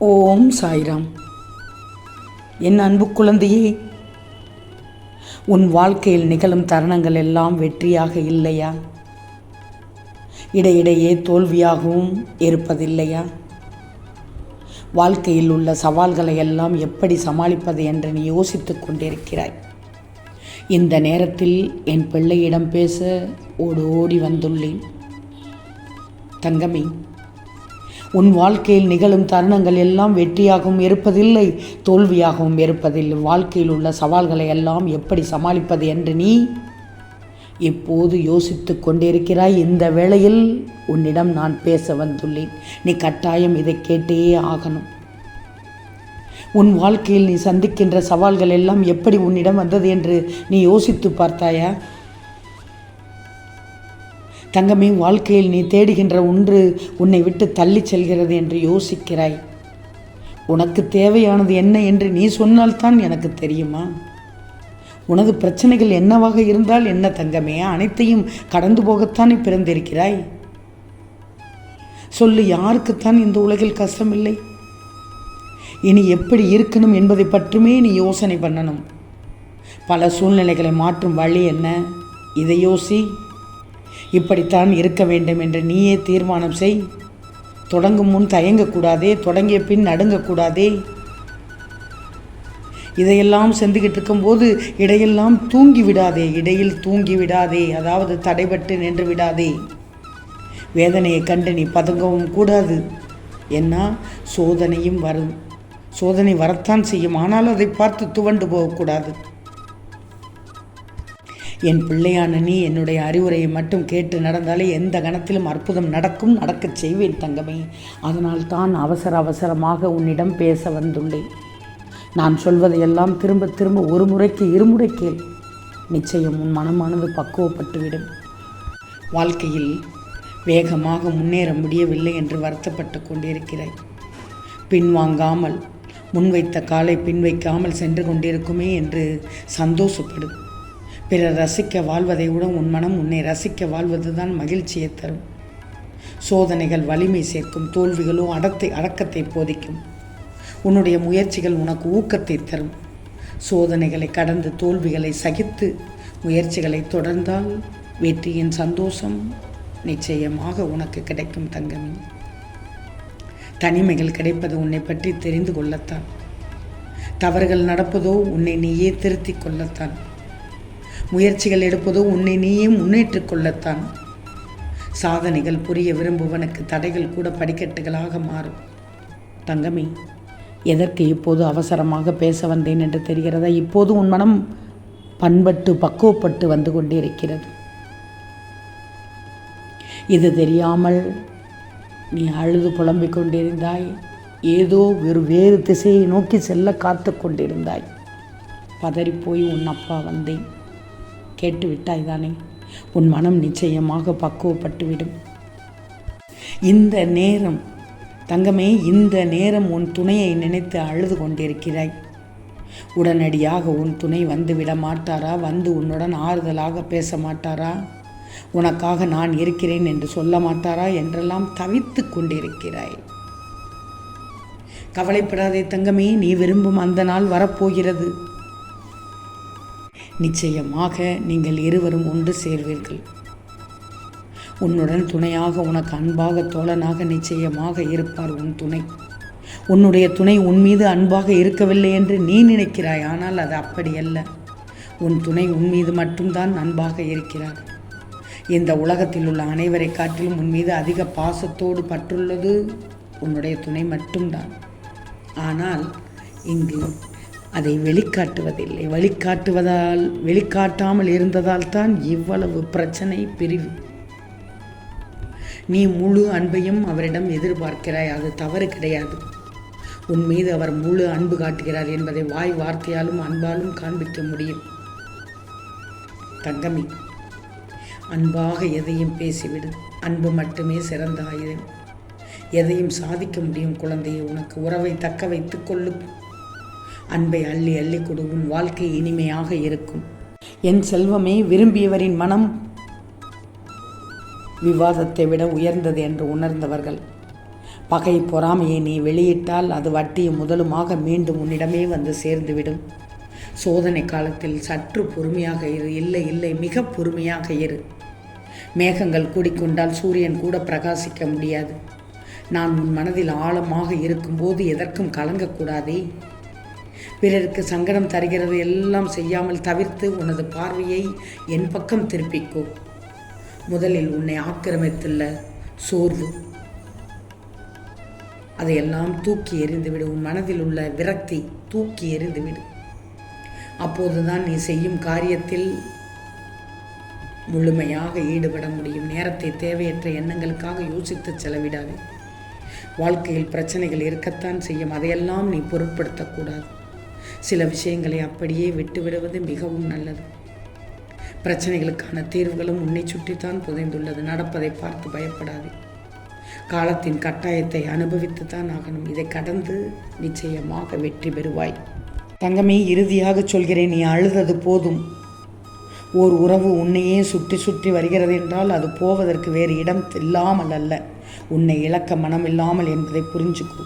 ஓம் சாய்ராம். என் அன்பு குழந்தையே, உன் வாழ்க்கையில் நிகழும் தருணங்கள் எல்லாம் வெற்றியாக இல்லையா? இடையிடையே தோல்வியாகவும் இருப்பதில்லையா? வாழ்க்கையில் உள்ள சவால்களை எல்லாம் எப்படி சமாளிப்பது என்று நீ யோசித்துக் கொண்டிருக்கிறாய். இந்த நேரத்தில் என் பிள்ளையிடம் பேச ஓடி வந்துள்ளேன். தங்கமே, உன் வாழ்க்கையில் நிகழும் தருணங்கள் எல்லாம் வெற்றியாகவும் இருப்பதில்லை, தோல்வியாகவும் இருப்பதில்லை. வாழ்க்கையில் உள்ள சவால்களை எல்லாம் எப்படி சமாளிப்பது என்று நீ இப்போது யோசித்து கொண்டிருக்கிறாய். இந்த வேளையில் உன்னிடம் நான் பேச வந்துள்ளேன். நீ கட்டாயம் இதை கேட்டே ஆகணும். உன் வாழ்க்கையில் நீ சந்திக்கின்ற சவால்கள் எல்லாம் எப்படி உன்னிடம் வந்தது என்று நீ யோசித்து பார்த்தாயா? தங்கமே, வாழ்க்கையில் நீ தேடுகின்ற ஒன்று உன்னை விட்டு தள்ளி செல்கிறது என்று யோசிக்கிறாய். உனக்கு தேவையானது என்ன என்று நீ சொன்னால்தான் எனக்கு தெரியுமா? உனது பிரச்சனைகள் என்னவாக இருந்தால் என்ன தங்கமே? அனைத்தையும் கடந்து போகத்தானே பிறந்திருக்கிறாய். சொல்லு, யாருக்குத்தான் இந்த உலகில் கஷ்டமில்லை? இனி எப்படி இருக்கணும் என்பதை பற்றுமே நீ யோசனை பண்ணணும். பல சூழ்நிலைகளை மாற்றும் வழி என்ன? இதை யோசி. இப்படித்தான் இருக்க வேண்டும் என்று நீயே தீர்மானம் செய். தொடங்கும் முன் தயங்கக்கூடாதே, தொடங்கிய பின் நடுங்கக்கூடாதே. இதையெல்லாம் செஞ்சுக்கிட்டு இருக்கும்போது இடையில் தூங்கி விடாதே. அதாவது தடைபட்டு நின்று விடாதே. வேதனையை கண்டு நீ பதுங்கவும் கூடாது. ஏன்னா சோதனையும் வரும். சோதனை வரத்தான் செய்யும். ஆனால் அதை பார்த்து துவண்டு போகக்கூடாது. என் பிள்ளையான நீ என்னுடைய அறிவுரையை மட்டும் கேட்டு நடந்தாலே எந்த கணத்திலும் அற்புதம் நடக்கச் செய்வேன் தங்கமே. அதனால் தான் அவசரமாக உன்னிடம் பேச வந்துள்ளேன். நான் சொல்வதையெல்லாம் திரும்ப ஒரு முறைக்கு இருமுறை கேள். நிச்சயம் உன் மனமானது பக்குவப்பட்டுவிடும். வாழ்க்கையில் வேகமாக முன்னேற முடியவில்லை என்று வருத்தப்பட்டு கொண்டிருக்கிறாய். பின்வாங்காமல் முன்வைத்த காலை பின்வைக்காமல் சென்று கொண்டிருக்குமே என்று சந்தோஷப்படும். பிறர் ரசிக்க வாழ்வதை விட உன் மனம் உன்னை ரசிக்க வாழ்வதுதான் மகிழ்ச்சியை தரும். சோதனைகள் வலிமை சேர்க்கும், தோல்விகளோ அடக்கத்தை போதிக்கும். உன்னுடைய முயற்சிகள் உனக்கு ஊக்கத்தை தரும். சோதனைகளை கடந்து தோல்விகளை சகித்து முயற்சிகளை தொடர்ந்தால் வெற்றியின் சந்தோஷம் நிச்சயமாக உனக்கு கிடைக்கும் தங்கமே. தனிமைகள் கிடைப்பது உன்னை பற்றி தெரிந்து கொள்ளத்தான். தவறுகள் நடப்பதோ உன்னை நீயே திருத்திக் கொள்ளத்தான். முயற்சிகள் எடுப்பதோ உன்னை நீயே முன்னேற்றிக் கொள்ளத்தான். சாதனைகள் புரிய விரும்புவனுக்கு தடைகள் கூட படிக்கட்டுகளாக மாறும். தங்கமே, எதற்கு இப்போது அவசரமாக பேச வந்தேன் என்று தெரிகிறதா? இப்போது உன் மனம் பண்பட்டு பக்குவப்பட்டு வந்து கொண்டே இருக்கிறது. இது தெரியாமல் நீ அழுது புலம்பிக் கொண்டிருந்தாய். ஏதோ வேறு திசையை நோக்கி செல்ல காத்து கொண்டிருந்தாய். பதறிப்போய் உன் அப்பா வந்தேன். கேட்டு விட்டாய் தானே? உன் மனம் நிச்சயமாக பக்குவப்பட்டுவிடும். இந்த நேரம் தங்கமே, இந்த நேரம் உன் துணையை நினைத்து அழுது கொண்டிருக்கிறாய். உடனடியாக உன் துணை வந்து விட மாட்டாரா? வந்து உன்னுடன் ஆறுதலாக பேச மாட்டாரா? உனக்காக நான் இருக்கிறேன் என்று சொல்ல மாட்டாரா என்றெல்லாம் தவித்து கொண்டிருக்கிறாய். கவலைப்படாதே தங்கமே, நீ விரும்பும் அந்த நாள் வரப்போகிறது. நிச்சயமாக நீங்கள் இருவரும் ஒன்று சேர்வீர்கள். உன்னுடன் துணையாக உனக்கு அன்பாக தோழனாக நிச்சயமாக இருப்பார் உன் துணை. உன்னுடைய துணை உன் மீது அன்பாக இருக்கவில்லை என்று நீ நினைக்கிறாய். ஆனால் அது அப்படியல்ல. உன் துணை உன் மீது மட்டும்தான் அன்பாக இருக்கிறார். இந்த உலகத்தில் உள்ள அனைவரை காட்டிலும் உன் மீது அதிக பாசத்தோடு பற்றுள்ளது உன்னுடைய துணை மட்டும்தான். ஆனால் இங்கு அதை வெளிக்காட்டுவதில்லை. வெளிக்காட்டாமல் இருந்ததால் தான் இவ்வளவு பிரச்சனை, பிரிவு. நீ முழு அன்பையும் அவரிடம் எதிர்பார்க்கிறாய். அது தவறு கிடையாது. உன் மீது அவர் முழு அன்பு காட்டுகிறார் என்பதை வாய் வார்த்தையாலும் அன்பாலும் காண்பிக்க முடியும். தங்கமி, அன்பாக எதையும் பேசிவிடு. அன்பு மட்டுமே சிறந்த ஆயுதம். எதையும் சாதிக்க முடியும் குழந்தையை. உனக்கு உறவை தக்க வைத்துக் கொள்ளு. அன்பை அள்ளி அள்ளி கொடு. உன் வாழ்க்கை இனிமையாக இருக்கும். என் செல்வமே, விரும்பியவரின் மனம் விவாதத்தை விட உயர்ந்தது என்று உணர்ந்தவர்கள் பகை பொறாமையை நீ வெளியிட்டால் அது வட்டியும் முதலுமாக மீண்டும் உன்னிடமே வந்து சேர்ந்துவிடும். சோதனை காலத்தில் சற்று பொறுமையாக இரு. இல்லை இல்லை, மிக பொறுமையாக இரு. மேகங்கள் கூடிக்கொண்டால் சூரியன் கூட பிரகாசிக்க முடியாது. நான் உன் மனதில் ஆழமாக இருக்கும்போது எதற்கும் கலங்கக்கூடாதே. பிறருக்கு சங்கடம் தருகிறது எல்லாம் செய்யாமல் தவிர்த்து உனது பார்வையை என் பக்கம் திருப்பிக்கோ. முதலில் உன்னை ஆக்கிரமித்துள்ள சோர்வு அதையெல்லாம் தூக்கி எறிந்துவிடு. உன் மனதில் உள்ள விரக்தி தூக்கி எறிந்துவிடு. அப்போதுதான் நீ செய்யும் காரியத்தில் முழுமையாக ஈடுபட முடியும். நேரத்தை தேவையற்ற எண்ணங்களுக்காக யோசித்து செலவிடாது. வாழ்க்கையில் பிரச்சனைகள் இருக்கத்தான் செய்யும், அதையெல்லாம் நீ பொருட்படுத்தக்கூடாது. சில விஷயங்களை அப்படியே விட்டுவிடுவது மிகவும் நல்லது. பிரச்சனைகளுக்கான தீர்வுகளும் உன்னை சுற்றித்தான் புதைந்துள்ளது. நடப்பதை பார்த்து பயப்படாது. காலத்தின் கட்டாயத்தை அனுபவித்துத்தான் ஆகணும். இதை கடந்து நிச்சயமாக வெற்றி பெறுவாய். தங்கமே, இறுதியாக சொல்கிறேன், நீ அழுதது போதும். ஓர் உறவு உன்னையே சுற்றி சுற்றி வருகிறது என்றால் அது போவதற்கு வேறு இடம் இல்லாமல் அல்ல, உன்னை இழக்க மனம் இல்லாமல் என்பதை புரிஞ்சுக்கோ.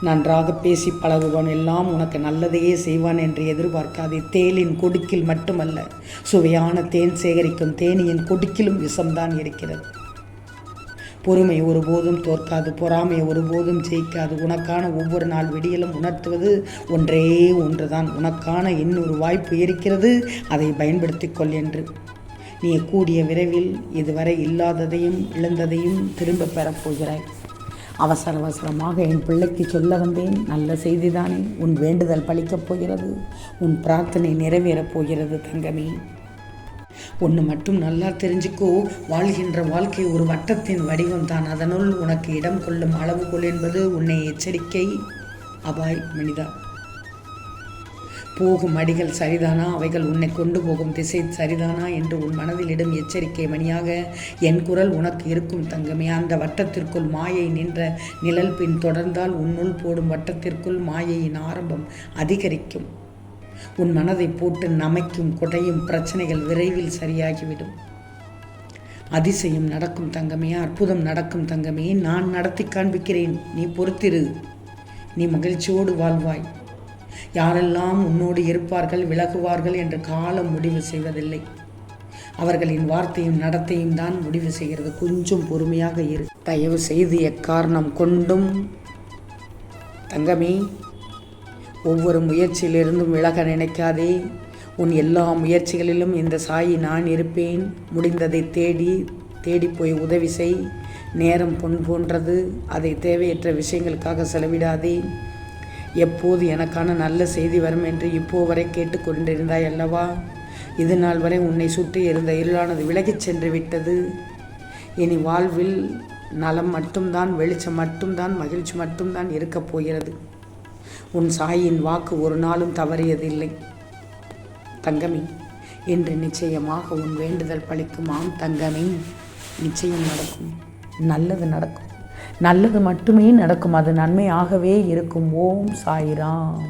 நன்றாக பேசி பழகுவான், எல்லாம் உனக்கு நல்லதையே செய்வான் என்று எதிர்பார்க்காதே. தேனின் கொடுக்கில் மட்டுமல்ல, சுவையான தேன் சேகரிக்கும் தேனியின் கொடுக்கிலும் விஷம்தான் இருக்கிறது. பொறுமை ஒருபோதும் தோற்காது, பொறாமை ஒருபோதும் ஜெயிக்காது. உனக்கான ஒவ்வொரு நாள் விடியலும் உணர்த்துவது ஒன்றே ஒன்றுதான், உனக்கான இன்னொரு வாய்ப்பு இருக்கிறது, அதை பயன்படுத்திக் கொள் என்று. நீ கூடிய விரைவில் இதுவரை இல்லாததையும் இழந்ததையும் திரும்ப பெறப்போகிறாய். அவசர அவசரமாக என் பிள்ளைக்கு சொல்ல வந்தேன், நல்ல செய்திதானே. உன் வேண்டுதல் பலிக்கப் போகிறது, உன் பிரார்த்தனை நிறைவேறப் போகிறது தங்கமே. ஒன்று மட்டும் நல்லா தெரிஞ்சுக்கோ, வாழ்கின்ற வாழ்க்கை ஒரு வட்டத்தின் வடிவம் தான். அதனுள் உனக்கு இடம் கொள்ளும் அளவுகோல் என்பது உன்னை எச்சரிக்கை, அபாய் மனிதா. போகும் அடிகள் சரிதானா, அவைகள் உன்னை கொண்டு போகும் திசை சரிதானா என்று உன் மனதில் இடும் எச்சரிக்கை மணியாக என் குரல் உனக்கு இருக்கும் தங்கமே. அந்த வட்டத்திற்குள் மாயை நின்ற நிழல் பின் தொடர்ந்தால் உன்னுள் போடும் வட்டத்திற்குள் மாயையின் ஆரம்பம் அதிகரிக்கும். உன் மனதை போட்டு நமைக்கும் குடையும் பிரச்சனைகள் விரைவில் சரியாகிவிடும். அதிசயம் நடக்கும் தங்கமே, அற்புதம் நடக்கும் தங்கமே. நான் நடத்தி காண்பிக்கிறேன், நீ பொறுத்திரு. நீ மகிழ்ச்சியோடு வாழ்வாய். யாரெல்லாம் உன்னோடு இருப்பார்கள் விலகுவார்கள் என்று காலம் முடிவு செய்வதில்லை. அவர்களின் வார்த்தையும் நடத்தையும் தான் முடிவு செய்கிறது. கொஞ்சம் பொறுமையாக இரு. தயவு செய்து எக்காரணம் கொண்டும் தங்கமே ஒவ்வொரு முயற்சியிலிருந்தும் விலக நினைக்காதே. உன் எல்லா முயற்சிகளிலும் இந்த சாயி நான் இருப்பேன். முடிந்ததை தேடி போய் உதவி செய். நேரம் பொன் போன்றது, அதை தேவையற்ற விஷயங்களுக்காக செலவிடாதே. எப்போது எனக்கான நல்ல செய்தி வரும் என்று இப்போ வரை கேட்டுக்கொண்டிருந்தாய் அல்லவா? இது நாள் வரை உன்னை சுற்றி இருந்த இருளானது விலகிச் சென்று விட்டது. இனி வாழ்வில் நலம் மட்டும்தான், வெளிச்சம் மட்டும்தான், மகிழ்ச்சி மட்டும்தான் இருக்கப் போகிறது. உன் சாயின் வாக்கு ஒரு நாளும் தவறியதில்லை தங்கமே. இன்று நிச்சயமாக உன் வேண்டுதல் பலிக்குமாம் தங்கமே. நிச்சயம் நடக்கும், நல்லது நடக்கும், நல்லது மட்டுமே நடக்கும், அது நன்மையாகவே இருக்கும். ஓம் சாய்ராம்.